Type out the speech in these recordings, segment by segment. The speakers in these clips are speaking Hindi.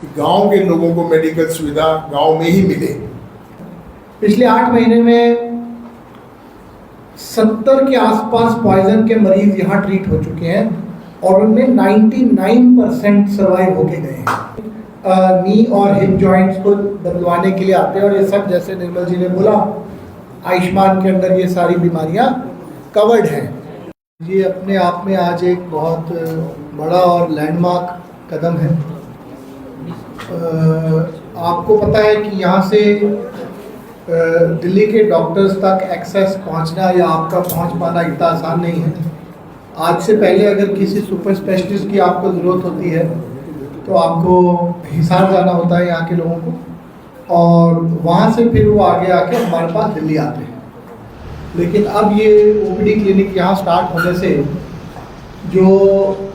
कि गांव के लोगों को मेडिकल सुविधा गांव में ही मिले। पिछले 8 महीने में 70 के आसपास पॉइजन के मरीज यहाँ ट्रीट हो चुके हैं और उनमें 99% सर्वाइव होके गए हैं। नी और हिप जॉइंट्स को बदलवाने के लिए आते हैं और ये सब जैसे निर्मल जी ने बोला आयुष्मान के अंदर ये सारी बीमारियां कवर्ड हैं। ये अपने आप में आज एक बहुत बड़ा और लैंडमार्क कदम है। आपको पता है कि यहाँ से दिल्ली के डॉक्टर्स तक एक्सेस पहुँचना या आपका पहुँच पाना इतना आसान नहीं है। आज से पहले अगर किसी सुपर स्पेशलिस्ट की आपको ज़रूरत होती है तो आपको हिसार जाना होता है यहाँ के लोगों को और वहाँ से फिर वो आगे आके हमारे पास दिल्ली आते हैं। लेकिन अब ये ओपीडी क्लिनिक यहाँ स्टार्ट होने से जो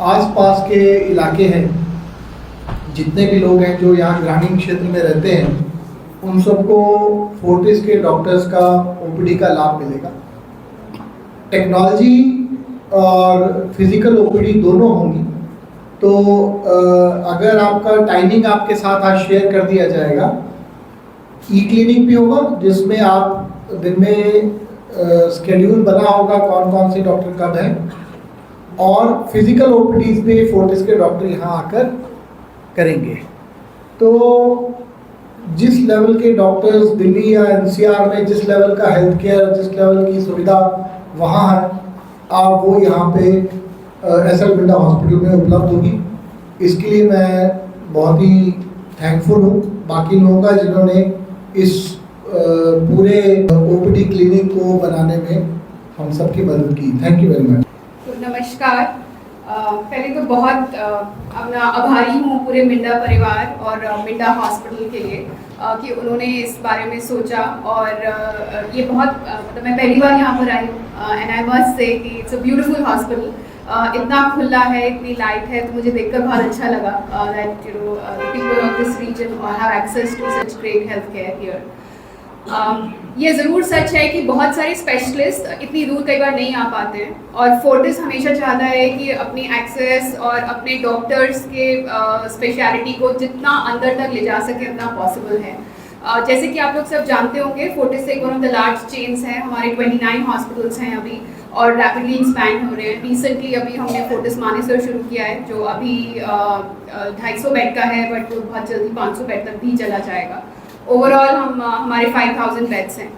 आसपास के इलाके हैं, जितने भी लोग हैं जो यहाँ ग्रामीण क्षेत्र में रहते हैं, उन सबको फोर्टिस के डॉक्टर्स का ओपीडी का लाभ मिलेगा। टेक्नोलॉजी और फिजिकल ओपीडी दोनों होंगी, तो अगर आपका टाइमिंग आपके साथ आज शेयर कर दिया जाएगा। ई क्लिनिक भी होगा जिसमें आप दिन में स्केड्यूल बना होगा कौन कौन से डॉक्टर कब हैं, और फिजिकल ओपीडीज भी फोर्टिस के डॉक्टर यहाँ आकर करेंगे। तो जिस लेवल के डॉक्टर्स दिल्ली या एनसीआर में जिस लेवल का हेल्थ केयर, जिस लेवल की सुविधा वहाँ है, आप वो यहाँ पे एसएल बिरला हॉस्पिटल में उपलब्ध होगी। इसके लिए मैं बहुत ही थैंकफुल हूँ बाकी लोगों का जिन्होंने इस पूरे ओपीडी क्लिनिक को बनाने में हम सबकी मदद की। Thank you very much. तो नमस्कार। पहले तो बहुत अपना आभारी हूँ पूरे मिंडा परिवार और मिंडा हॉस्पिटल के लिए कि उन्होंने इस बारे में सोचा और ये बहुत मतलब मैं पहली बार यहाँ पर आई हूँ एंड आई मस्ट से कि इट्स अ ब्यूटीफुल हॉस्पिटल। इतना खुला है, इतनी लाइट है, तो मुझे देखकर बहुत अच्छा लगा that you know people of this region have access to such great health care here. ये ज़रूर सच है कि बहुत सारे स्पेशलिस्ट इतनी दूर कई बार नहीं आ पाते हैं और फोर्टिस हमेशा चाहता है कि अपनी एक्सेस और अपने डॉक्टर्स के स्पेशलिटी को जितना अंदर तक ले जा सके उतना पॉसिबल है। जैसे कि आप लोग सब जानते होंगे, फोर्टिस एक one of the large chains हैं। हमारे 29 हॉस्पिटल्स हैं अभी और रैपिडली एक्सपैंड हो रहे हैं। रिसेंटली अभी हमने फोर्टिस मानेसर शुरू किया है जो अभी 250 बेड का है, बट वो बहुत जल्दी 500 बेड तक भी चला जाएगा। ओवरऑल हमारे 5000 बेड्स हैं।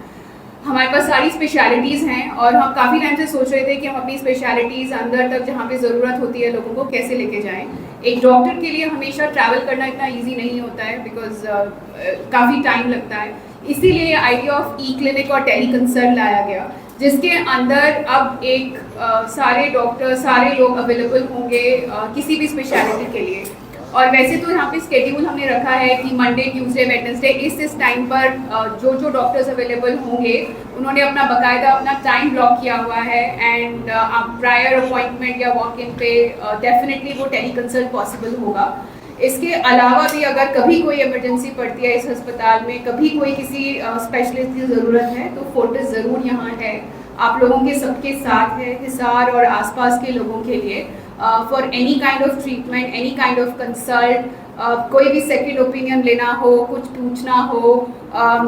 हमारे पास सारी स्पेशलिटीज़ हैं और हम काफ़ी टाइम से सोच रहे थे कि हम अपनी स्पेशलिटीज़ अंदर तक जहाँ पे ज़रूरत होती है लोगों को कैसे लेके जाएं। एक डॉक्टर के लिए हमेशा ट्रैवल करना इतना इजी नहीं होता है बिकॉज काफ़ी टाइम लगता है। इसीलिए आइडिया ऑफ ई क्लिनिक और टेली कंसल्ट लाया गया, जिसके अंदर अब एक सारे डॉक्टर, सारे लोग अवेलेबल होंगे किसी भी स्पेशलिटी के लिए। और वैसे तो यहाँ पे स्केड्यूल हमने रखा है कि मंडे, ट्यूसडे, वेडनेसडे इस टाइम पर जो डॉक्टर्स अवेलेबल होंगे उन्होंने अपना बाकायदा अपना टाइम ब्लॉक किया हुआ है एंड आप प्रायर अपॉइंटमेंट या वॉक इन पे डेफिनेटली वो टेली कंसल्ट पॉसिबल होगा। इसके अलावा भी अगर कभी कोई इमरजेंसी पड़ती है इस अस्पताल में, कभी कोई किसी स्पेशलिस्ट की ज़रूरत है, तो फोर्टिस ज़रूर यहाँ है, आप लोगों के सबके साथ है, हिसार और आसपास के लोगों के लिए for any kind of treatment, any kind of consult. कोई भी सेकंड ओपिनियन लेना हो, कुछ पूछना हो,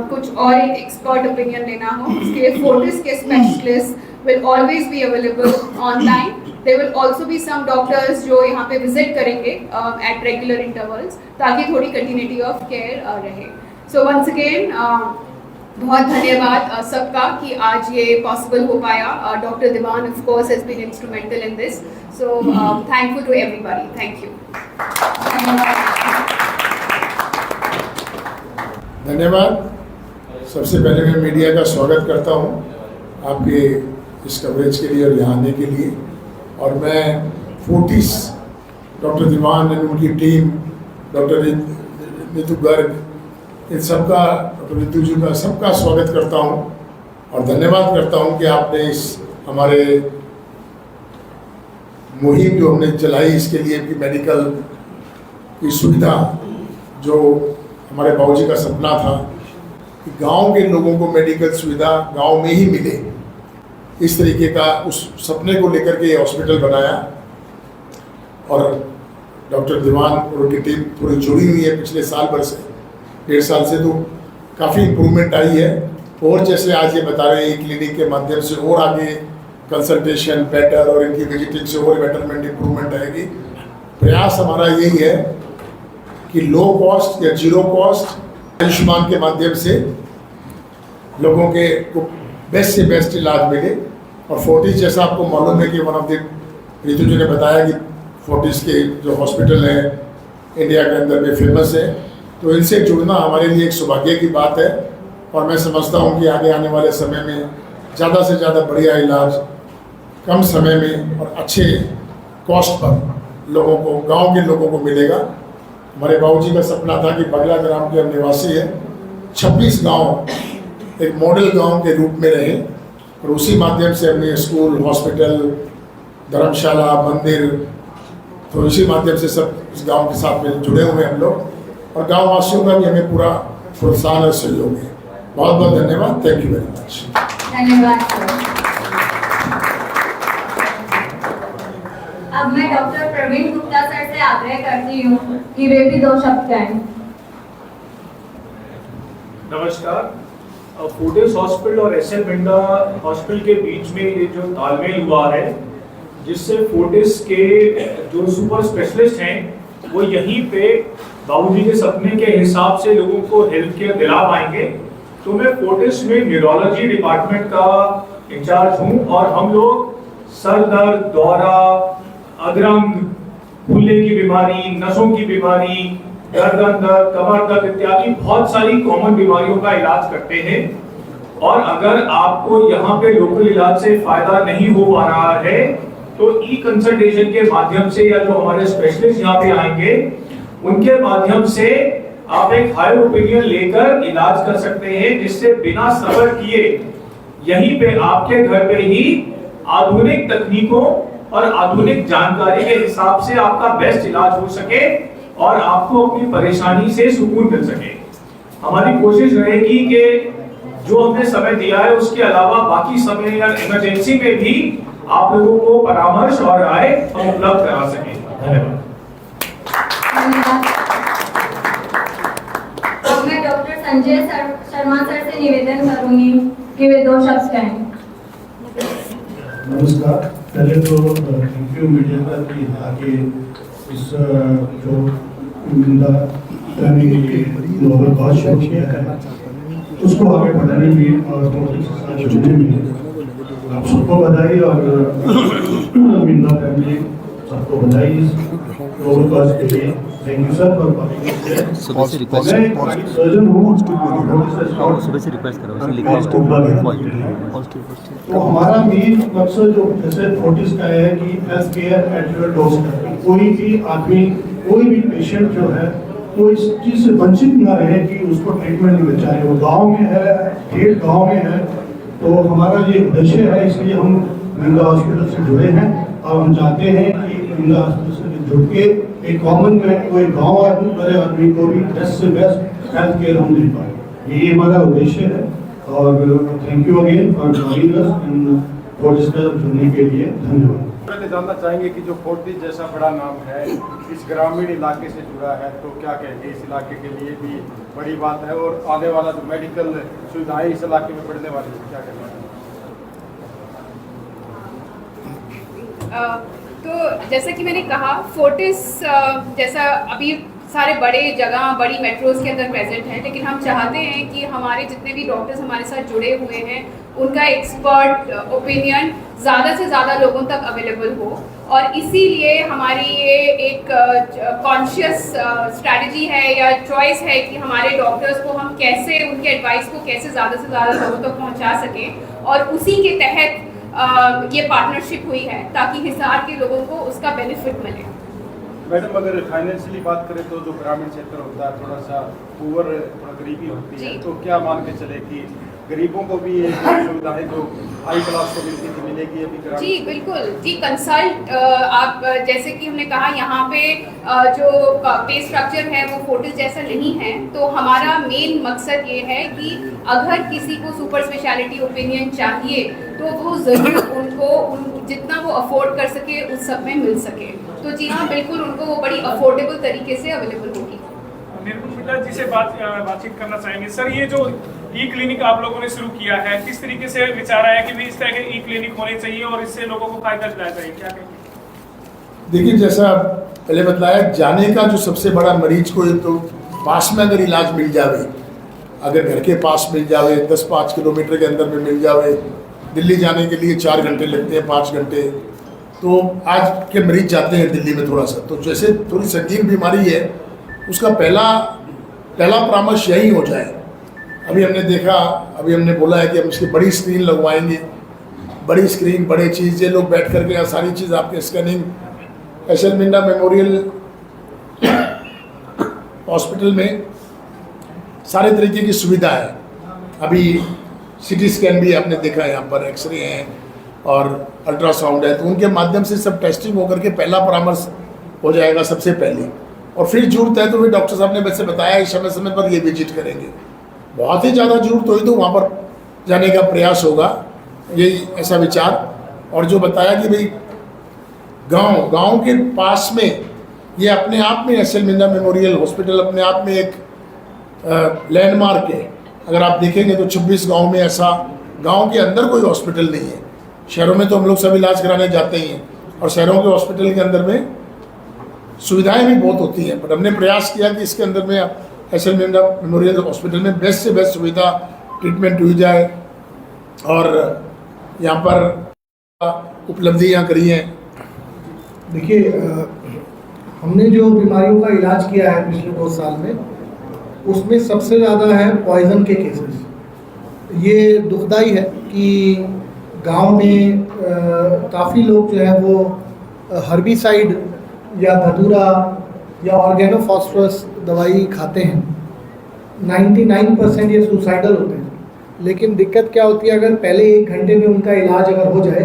कुछ और एक एक्सपर्ट ओपिनियन लेना हो, उसके लिए फोर्टिस के specialist will always be available online. There will also be some doctors जो यहाँ पे विजिट करेंगे एट रेगुलर इंटरवल्स ताकि थोड़ी कंटिन्यूटी ऑफ केयर रहे। सो वंस अगेन बहुत धन्यवाद सबका कि आज ये पॉसिबल हो पाया। Doctor Diwan of course has been instrumental in this, so thankful to everybody. Thank you. धन्यवाद। सबसे पहले मैं मीडिया का स्वागत करता हूँ आपके इस कवरेज के लिए और यहाँ आने के लिए। और मैं फोर्टिस, डॉक्टर दीवान और उनकी टीम, डॉक्टर नीतू गर्ग, इन सबका, डॉक्टर नीतू जी का सबका स्वागत करता हूँ और धन्यवाद करता हूँ कि आपने इस हमारे मुहिम जो हमने चलाई इसके लिए कि मेडिकल की सुविधा, जो हमारे बाबूजी का सपना था कि गांव के लोगों को मेडिकल सुविधा गांव में ही मिले, इस तरीके का उस सपने को लेकर के ये हॉस्पिटल बनाया। और डॉक्टर दीवान और उनकी टीम पूरी जुड़ी हुई है पिछले साल भर से, 1.5 साल से, तो काफ़ी इम्प्रूवमेंट आई है। और जैसे आज ये बता रहे हैं क्लिनिक के माध्यम से और आगे कंसल्टेशन बेटर और इनकी विजिटिंग से और बेटरमेंट इम्प्रूवमेंट आएगी। प्रयास हमारा यही है कि लो कॉस्ट या जीरो कॉस्ट आयुष्मान के माध्यम से लोगों के को बेस्ट से बेस्ट इलाज मिले। और फोर्टिस जैसा आपको मालूम है कि वन ऑफ द, रितु जी ने बताया कि फोर्टिस के जो हॉस्पिटल हैं इंडिया के अंदर में फेमस है, तो इनसे जुड़ना हमारे लिए एक सौभाग्य की बात है। और मैं समझता हूँ कि आगे आने वाले समय में ज़्यादा से ज़्यादा बढ़िया इलाज कम समय में और अच्छे कॉस्ट पर लोगों को, गांव के लोगों को मिलेगा। हमारे बाबूजी का सपना था कि बगला ग्राम के हम निवासी है, 26 गांव एक मॉडल गांव के रूप में रहे, और उसी माध्यम से हमने स्कूल, हॉस्पिटल, धर्मशाला, मंदिर, तो इसी माध्यम से सब इस गांव के साथ में जुड़े हुए हम लोग, और गाँव वासियों का भी हमें पूरा प्रोत्साहन और सहयोग है। बहुत बहुत धन्यवाद। Thank you very much. धन्यवाद सर। अब मैं डॉक्टर प्रवीण गुप्ता सर से आग्रह करती हूँ कि वे भी 2 शब्द कहें। नमस्कार। फोर्टिस हॉस्पिटल और एसएल मिंडा हॉस्पिटल के बीच में ये जो तालमेल हुआ है, जिससे फोर्टिस के जो सुपर स्पेशलिस्ट हैं वो यहीं पे बाबूजी के सपने के हिसाब से लोगों को हेल्थ केयर दिला पाएंगे। तो मैं फोर्टिस में न्यूरोलॉजी डिपार्टमेंट का इंचार्ज हूँ, और हम लोग सर दर्द, दौरा, अधरंग, फूले की बीमारी, नसों की बीमारी, गर्दन दर्द, कमर दर्द इत्यादि बहुत सारी कॉमन बीमारियों का इलाज करते हैं। और अगर आपको यहाँ पे लोकल इलाज से फायदा नहीं हो पा रहा है तो ई कंसल्टेशन के माध्यम से, या जो हमारे स्पेशलिस्ट यहाँ पे आएंगे उनके माध्यम से आप एक हायर ओपिनियन लेकर इलाज कर सकते हैं, जिससे बिना सफर किए यहीं पे आपके घर पे ही आधुनिक तकनीकों और आधुनिक जानकारी के हिसाब से आपका बेस्ट इलाज हो सके और आपको अपनी परेशानी से सुकून मिल सके। हमारी कोशिश रहेगी कि जो हमने समय दिया है उसके अलावा बाकी समय या इमरजेंसी में भी आप लोगों को परामर्श और राय हम उपलब्ध करा सकें। धन्यवाद। अब मैं डॉक्टर संजय शर्मा सर से निवेदन करूंगी कि वे 2 शब्द कहें। नमस्कार। पहले तो थैंक यू मीडिया का कि आके इस जो मिंदा करने के लिए लोगों बहुत शौक किया है, उसको आगे बढ़ाने में और जुड़ने में आप सबको बधाई, और मिंदा फैमिली सबको बधाई इस ग्लोबल कॉज के लिए। Thank you sir for coming. मैं एक सर्जन हूँ, सुबह से रिक्वेस्ट करो। तो हमारा मेन मकसद जो जैसे फोर्टिस का है कि health care at your doorstep. कोई भी आदमी, कोई भी पेशेंट जो है वो इस चीज़ से वंचित ना रहे कि उसको ट्रीटमेंट नहीं मिल, चाहे वो गाँव में है, खेत गाँव में है। तो हमारा ये उद्देश्य है, इसलिए हम मिंदा हॉस्पिटल से जुड़े हैं, और हम चाहते हैं कि मिंदा हॉस्पिटल से जुड़ के एक कॉमन मैन, कोई गाँव आदमी, बड़े आदमी को भी बेस्ट से बेस्ट हेल्थ केयर हम दे पाए। ये हमारा उद्देश्य है। और thank you again for joining us in Fortis से जुड़ने के लिए। धन्यवाद। पहले जानना चाहेंगे कि जो फोर्टिस जैसा बड़ा नाम है इस ग्रामीण इलाके से जुड़ा है, तो क्या कहेंगे, इस इलाके के लिए भी बड़ी बात है, और आने वाला जो मेडिकल सुविधाएं इस इलाके में बढ़ने वाली है, क्या कहना है? तो जैसा कि मैंने कहा, फोर्टिस जैसा अभी सारे बड़े जगह, बड़ी मेट्रोज के अंदर प्रेजेंट है, लेकिन हम चाहते हैं कि हमारे जितने भी डॉक्टर्स हमारे साथ जुड़े हुए हैं उनका एक्सपर्ट ओपिनियन ज़्यादा से ज़्यादा लोगों तक अवेलेबल हो। और इसीलिए हमारी ये एक कॉन्शियस स्ट्रैटेजी है या चॉइस है कि हमारे डॉक्टर्स को हम कैसे, उनके एडवाइस को कैसे ज़्यादा से ज़्यादा लोगों तक पहुँचा सकें, और उसी के तहत ये पार्टनरशिप हुई है ताकि हिसार के लोगों को उसका बेनिफिट मिले। मैडम, अगर फाइनेंशियली बात करें तो जो ग्रामीण क्षेत्र होता है थोड़ा सा पुअर, थोड़ा गरीबी होती है, तो क्या मान के चले कि गरीबों को भी ये सुविधाएं जो हाई क्लास को मिलती थी मिलेगी अभी ग्रामीण? जी बिल्कुल जी, कंसल्ट आप जैसे कि हमने कहा यहाँ पे जो पे स्ट्रक्चर है वो फोर्टिस जैसा नहीं है, तो हमारा मेन मकसद ये है कि अगर किसी को सुपर स्पेशलिटी ओपिनियन चाहिए तो वो ज़रूर उनको जितना वो अफोर्ड कर सके उस सब में मिल सके। तो जी हाँ बिल्कुल, उनको वो बड़ी अफोर्डेबल तरीके से अवेलेबल होगी। निर्गुण मित्रा जी से बातचीत करना चाहेंगे। सर, ये जो ई क्लिनिक आप लोगों ने शुरू किया है, किस तरीके से विचार आया कि भी इस तरह के ई क्लिनिक होने चाहिए और इससे लोगों को फायदा दिलाना चाहिए, क्या कहेंगे? देखिए, जैसा पहले बताया, जाने का जो सबसे बड़ा मरीज को तो पास में अगर इलाज मिल जावे, अगर घर के पास मिल जावे, 10-5 किलोमीटर के अंदर में मिल जावे, दिल्ली जाने के लिए 4 घंटे लगते हैं, 5 घंटे, तो आज के मरीज जाते हैं दिल्ली में थोड़ा सा, तो जैसे थोड़ी संगीन बीमारी है उसका पहला परामर्श यही हो जाए। अभी हमने देखा, अभी हमने बोला है कि हम इसकी बड़ी स्क्रीन लगवाएंगे, बड़ी स्क्रीन, बड़े चीज़, ये लोग बैठ करके यहाँ सारी चीज़ आपके scanning SL Minda Memorial Hospital में सारे तरीके की सुविधा है। अभी सिटी स्कैन भी आपने देखा है, यहाँ पर एक्सरे हैं और अल्ट्रासाउंड है, तो उनके माध्यम से सब टेस्टिंग होकर के पहला परामर्श हो जाएगा सबसे पहले, और फिर जरूरत है तो फिर डॉक्टर साहब ने वैसे बताया इस समय समय पर ये विजिट करेंगे। बहुत ही ज़्यादा जरूरत हुई तो वहाँ पर जाने का प्रयास होगा, यही ऐसा विचार। और जो बताया कि भाई गांव के पास में ये अपने आप में एसएल मिंडा मेमोरियल हॉस्पिटल अपने आप में एक लैंडमार्क है। अगर आप देखेंगे तो 26 गांव में ऐसा गांव के अंदर कोई हॉस्पिटल नहीं है। शहरों में तो हम लोग सब इलाज कराने जाते ही हैं, और शहरों के हॉस्पिटल के अंदर में सुविधाएं भी बहुत होती हैं, बट हमने प्रयास किया कि इसके अंदर में एसएल मिंडा मेमोरियल हॉस्पिटल में बेस्ट से बेस्ट सुविधा ट्रीटमेंट हुई जाए, और यहाँ पर उपलब्धियाँ करी हैं। देखिए, हमने जो बीमारियों का इलाज किया है पिछले 2 साल में, उसमें सबसे ज़्यादा है पॉइज़न के केसेस। ये दुखदाई है कि गांव में काफ़ी लोग जो है वो हर्बिसाइड या धतूरा या ऑर्गेनोफॉस्फोरस दवाई खाते हैं। 99% ये सुसाइडल होते हैं। लेकिन दिक्कत क्या होती है, अगर पहले 1 घंटे में उनका इलाज अगर हो जाए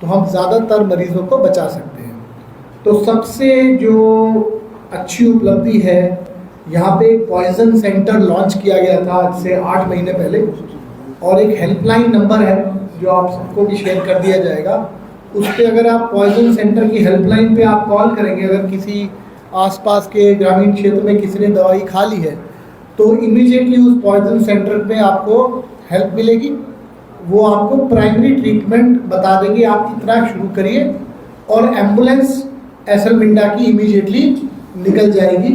तो हम ज़्यादातर मरीज़ों को बचा सकते हैं। तो सबसे जो अच्छी उपलब्धि है, यहाँ पे एक पॉइज़न सेंटर लॉन्च किया गया था आज से 8 महीने पहले, और एक हेल्पलाइन नंबर है जो आप सबको भी शेयर कर दिया जाएगा। उस पर अगर आप पॉइज़न सेंटर की हेल्पलाइन पे आप कॉल करेंगे, अगर किसी आसपास के ग्रामीण क्षेत्र में किसी ने दवाई खा ली है तो इमीडिएटली उस पॉइज़न सेंटर पे आपको हेल्प मिलेगी। वो आपको प्राइमरी ट्रीटमेंट बता देंगे, आप इतना शुरू करिए, और एम्बुलेंस एसएल मिंडा की इमीडिएटली निकल जाएगी।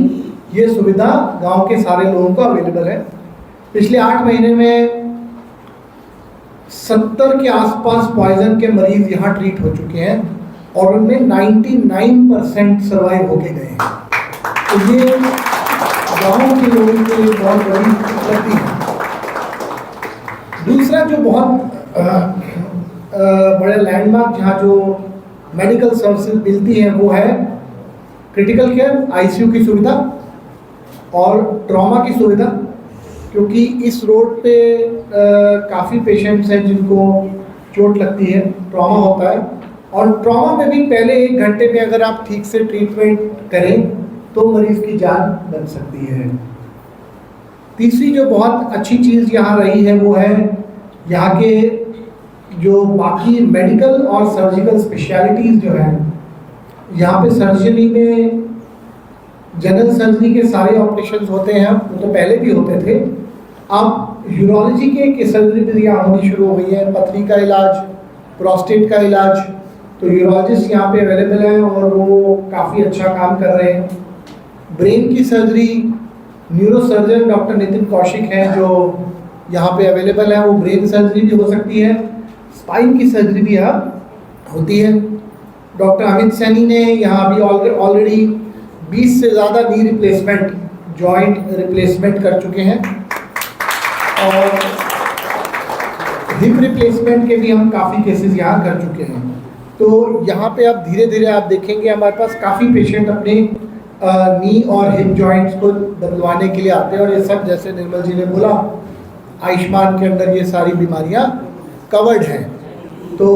ये सुविधा गांव के सारे लोगों को अवेलेबल है। पिछले 8 महीने में 70 के आसपास पॉइजन के मरीज यहाँ ट्रीट हो चुके हैं, और उनमें 99% सर्वाइव होके गए हैं। तो ये गाँव के लोगों के लिए बहुत बड़ी उपलब्धि है। दूसरा जो बहुत बड़ा लैंडमार्क जहाँ जो मेडिकल सर्विसेज मिलती हैं वो है क्रिटिकल केयर, आईसीयू की सुविधा और ट्रॉमा की सुविधा, क्योंकि इस रोड पे काफ़ी पेशेंट्स हैं जिनको चोट लगती है, ट्रॉमा होता है, और ट्रॉमा में भी पहले 1 घंटे में अगर आप ठीक से ट्रीटमेंट करें तो मरीज़ की जान बच सकती है। तीसरी जो बहुत अच्छी चीज़ यहाँ रही है वो है यहाँ के जो बाकी मेडिकल और सर्जिकल स्पेशलिटीज़ जो हैं, यहाँ पे सर्जरी में जनरल सर्जरी के सारे ऑपरेशंस होते हैं, वो तो पहले भी होते थे। अब यूरोलॉजी के सर्जरी भी यहाँ होनी शुरू हो गई है, पथरी का इलाज, प्रोस्टेट का इलाज, तो यूरोलॉजिस्ट यहाँ पे अवेलेबल हैं और वो काफ़ी अच्छा काम कर रहे हैं। ब्रेन की surgery neurosurgeon doctor Nitin Kaushik हैं जो यहाँ पे अवेलेबल है, वो ब्रेन सर्जरी भी हो सकती है, स्पाइन की सर्जरी भी यहाँ होती है। डॉक्टर अमित सैनी ने यहाँ भी ऑलरेडी 20 से ज़्यादा नी रिप्लेसमेंट, जॉइंट रिप्लेसमेंट कर चुके हैं, और हिप रिप्लेसमेंट के भी हम काफ़ी केसेस यहाँ कर चुके हैं। तो यहाँ पे अब धीरे धीरे आप देखेंगे हमारे पास काफ़ी पेशेंट अपने नी और हिप जॉइंट्स को बदलवाने के लिए आते हैं, और ये सब जैसे निर्मल जी ने बोला आयुष्मान के अंदर ये सारी बीमारियां कवर्ड हैं। तो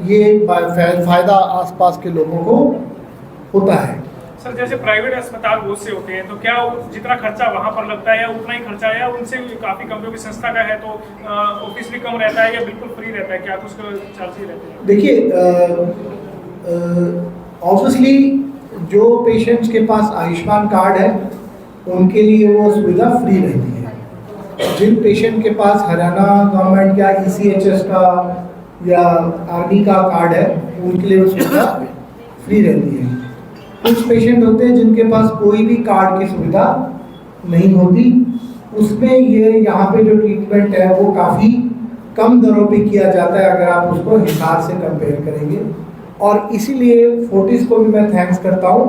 ये फ़ायदा आसपास के लोगों को होता है। सर जैसे प्राइवेट अस्पताल बहुत से होते हैं, तो क्या जितना खर्चा वहाँ पर लगता है या उतना ही खर्चा है, या उनसे काफ़ी कम, क्योंकि संस्था का है तो ऑफिस भी कम रहता है या बिल्कुल फ्री रहता है, क्या कुछ चार्ज ही रहते हैं? देखिए, ऑब्वियसली जो पेशेंट्स के पास आयुष्मान कार्ड है उनके लिए वो सुविधा फ्री रहती है। जिन पेशेंट के पास हरियाणा गवर्नमेंट या ECHS का या आर्मी का कार्ड है उनके लिए वो सुविधा फ्री रहती है। कुछ पेशेंट होते हैं जिनके पास कोई भी कार्ड की सुविधा नहीं होती, उसमें ये यहाँ पे जो ट्रीटमेंट है वो काफ़ी कम दरों पे किया जाता है अगर आप उसको हिसार से कंपेयर करेंगे। और इसीलिए फोर्टिस को भी मैं थैंक्स करता हूँ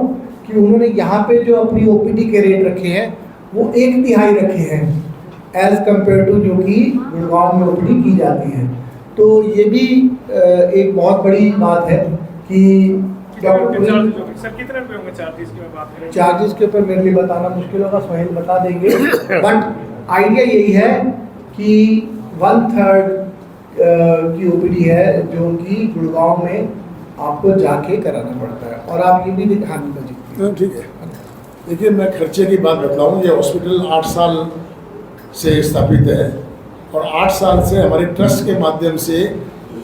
कि उन्होंने यहाँ पे जो अपनी OPD के रेट रखे हैं वो 1/3 रखे हैं एज़ कम्पेयर टू जो कि गुड़गांव में OPD की जाती है। तो ये भी एक बहुत बड़ी बात है कि सर कितने रुपए होंगे चार्जेस की बात करें? चार्जेस के ऊपर मेरे लिए बताना मुश्किल होगा, सोहेल बता देंगे। बट आइडिया यही है कि 1/3 की OPD है जो कि गुड़गांव में आपको जाके कराना पड़ता है। और आप ये भी दिखाने का ठीक है। देखिए, मैं खर्चे की बात बताऊँ, ये हॉस्पिटल 8 साल से स्थापित है और 8 साल से हमारे ट्रस्ट के माध्यम से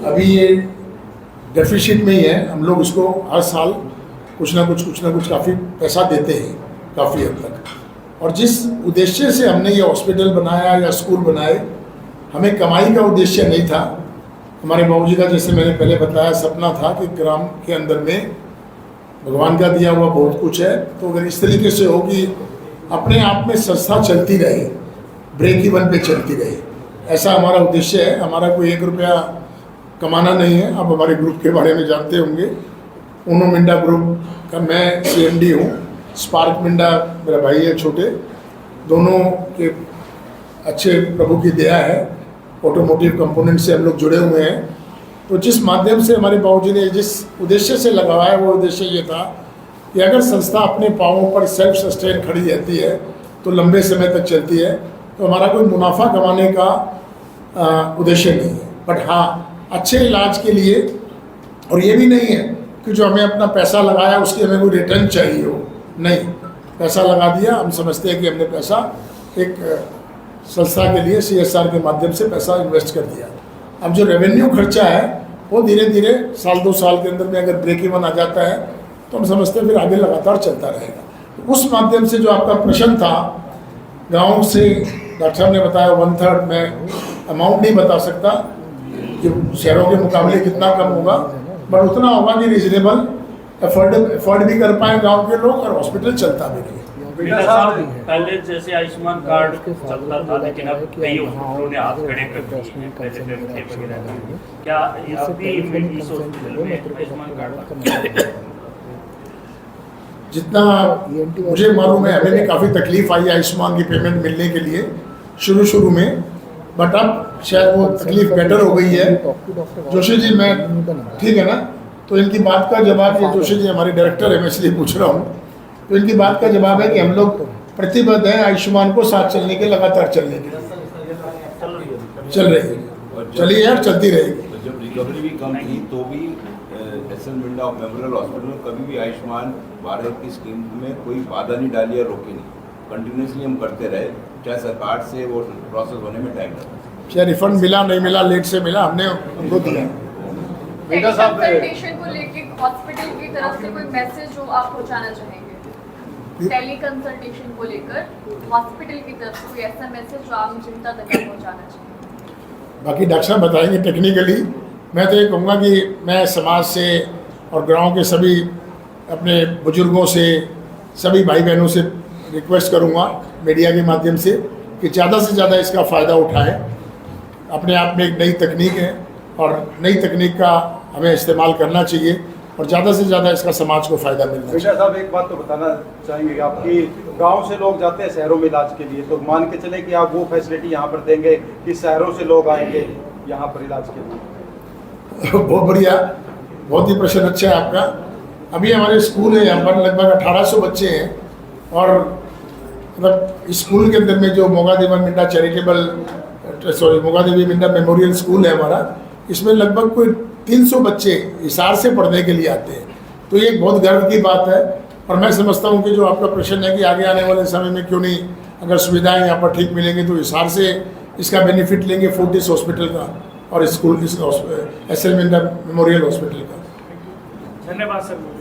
अभी ये डेफिशिट में ही है। हम लोग इसको हर साल कुछ ना कुछ काफ़ी पैसा देते हैं, काफ़ी हद तक। और जिस उद्देश्य से हमने ये हॉस्पिटल बनाया या स्कूल बनाए, हमें कमाई का उद्देश्य नहीं था। हमारे बाबूजी का, जैसे मैंने पहले बताया, सपना था कि ग्राम के अंदर में भगवान का दिया हुआ बहुत कुछ है, तो अगर इस तरीके से हो कि अपने आप में संस्था चलती रहे, ब्रेक इवन पे चलती रहे, ऐसा हमारा उद्देश्य है। हमारा कोई 1 रुपया कमाना नहीं है। आप हमारे ग्रुप के बारे में जानते होंगे, उनो मिंडा ग्रुप का मैं CMD हूँ। स्पार्क मिंडा मेरा भाई है छोटे, दोनों के अच्छे प्रभु की दया है। ऑटोमोटिव कंपोनेंट से हम लोग जुड़े हुए हैं। तो जिस माध्यम से हमारे बाबूजी ने जिस उद्देश्य से लगाया, वो उद्देश्य ये था कि अगर संस्था अपने पाँवों पर सेल्फ सस्टेन खड़ी रहती है तो लंबे समय तक चलती है। तो हमारा कोई मुनाफा कमाने का उद्देश्य नहीं है, बट हाँ, अच्छे इलाज के लिए। और ये भी नहीं है कि जो हमें अपना पैसा लगाया उसकी हमें कोई रिटर्न चाहिए हो, नहीं। पैसा लगा दिया, हम समझते हैं कि हमने पैसा एक संस्था के लिए CSR के माध्यम से पैसा इन्वेस्ट कर दिया। अब जो रेवेन्यू खर्चा है वो धीरे धीरे 1-2 साल के अंदर में अगर ब्रेक इवन आ जाता है तो हम समझते हैं फिर आगे लगातार चलता रहेगा। तो उस माध्यम से जो आपका प्रश्न था, गाँव से डॉक्टर साहब ने बताया 1/3, मैं अमाउंट नहीं बता सकता कि शहरों के मुकाबले कितना कम होगा, बट उतना होगा कि रीजनेबल अफोर्ड भी कर पाए गांव के लोग और हॉस्पिटल चलता भी रहे। पहले जैसे आयुष्मान कार्ड चलता था, लेकिन अब कई हॉस्पिटलों ने हाथ खड़े कर दिए, क्या अभी इस हॉस्पिटल में आयुष्मान कार्ड? जितना मुझे मालूम है, हमें भी काफ़ी तकलीफ आई आयुष्मान की पेमेंट मिलने के लिए शुरू में, बट अब शायद वो तकलीफ बेटर हो गई है। जोशी जी, मैं ठीक है ना? तो इनकी बात का जवाब, ये जोशी जी हमारे डायरेक्टर है, मैं इसलिए पूछ रहा हूँ। तो इनकी बात का जवाब है कि हम लोग प्रतिबद्ध हैं आयुष्मान को साथ चलने के, लगातार चलने के चल रही है। चलिए यार, चलती रहेगी। जब रिकवरी भी कम थी तो भी SL मिंडा मेमोरियल हॉस्पिटल कभी भी आयुष्मान भारत की स्कीम में कोई बाधा नहीं डाली या रोकी नहीं। कंटिन्यूसली हम करते रहे, चाहे सरकार से वो प्रोसेस होने में टाइम लगा। चाहे रिफंड मिला नहीं मिला, लेट से मिला, हमने उनको दिया। कंसल्टेशन को लेके हॉस्पिटल की तरफ से कोई मैसेज जो आप पहुंचाना चाहेंगे? टेली कंसल्टेशन को लेकर हॉस्पिटल की तरफ से कोई ऐसा मैसेज जो आप जनता तक पहुंचाना चाहेंगे? बाकी डॉक्टर साहब बताएंगे टेक्निकली। मैं तो ये कहूँगा कि मैं समाज से और गाँव के सभी अपने बुजुर्गों से, सभी भाई बहनों से रिक्वेस्ट करूँगा मीडिया के माध्यम से कि ज़्यादा से ज़्यादा इसका फ़ायदा उठाएं। अपने आप में एक नई तकनीक है और नई तकनीक का हमें इस्तेमाल करना चाहिए और ज़्यादा से ज़्यादा इसका समाज को फ़ायदा मिलना चाहिए। बेटा साहब, एक बात तो बताना चाहेंगे आपकी, गांव से लोग जाते हैं शहरों में इलाज के लिए, तो मान के चले कि आप वो फैसिलिटी यहाँ पर देंगे कि शहरों से लोग आएंगे यहाँ पर इलाज के लिए? बहुत बढ़िया, बहुत ही प्रश्न अच्छा है आपका। अभी हमारे स्कूल है यहाँ पर, लगभग 1800 बच्चे हैं और मतलब स्कूल के अंदर में जो मोगा देवन मिंडा चैरिटेबल मोगा देवी मिंडा मेमोरियल स्कूल है हमारा, इसमें लगभग कोई 300 बच्चे हिसार से पढ़ने के लिए आते हैं। तो ये एक बहुत गर्व की बात है। और मैं समझता हूँ कि जो आपका प्रश्न है कि आगे आने वाले समय में क्यों नहीं, अगर सुविधाएं यहाँ पर ठीक मिलेंगी तो हिसार से इसका बेनिफिट लेंगे फोर्टिस हॉस्पिटल का और school SL Minda Memorial Hospital का। धन्यवाद सर।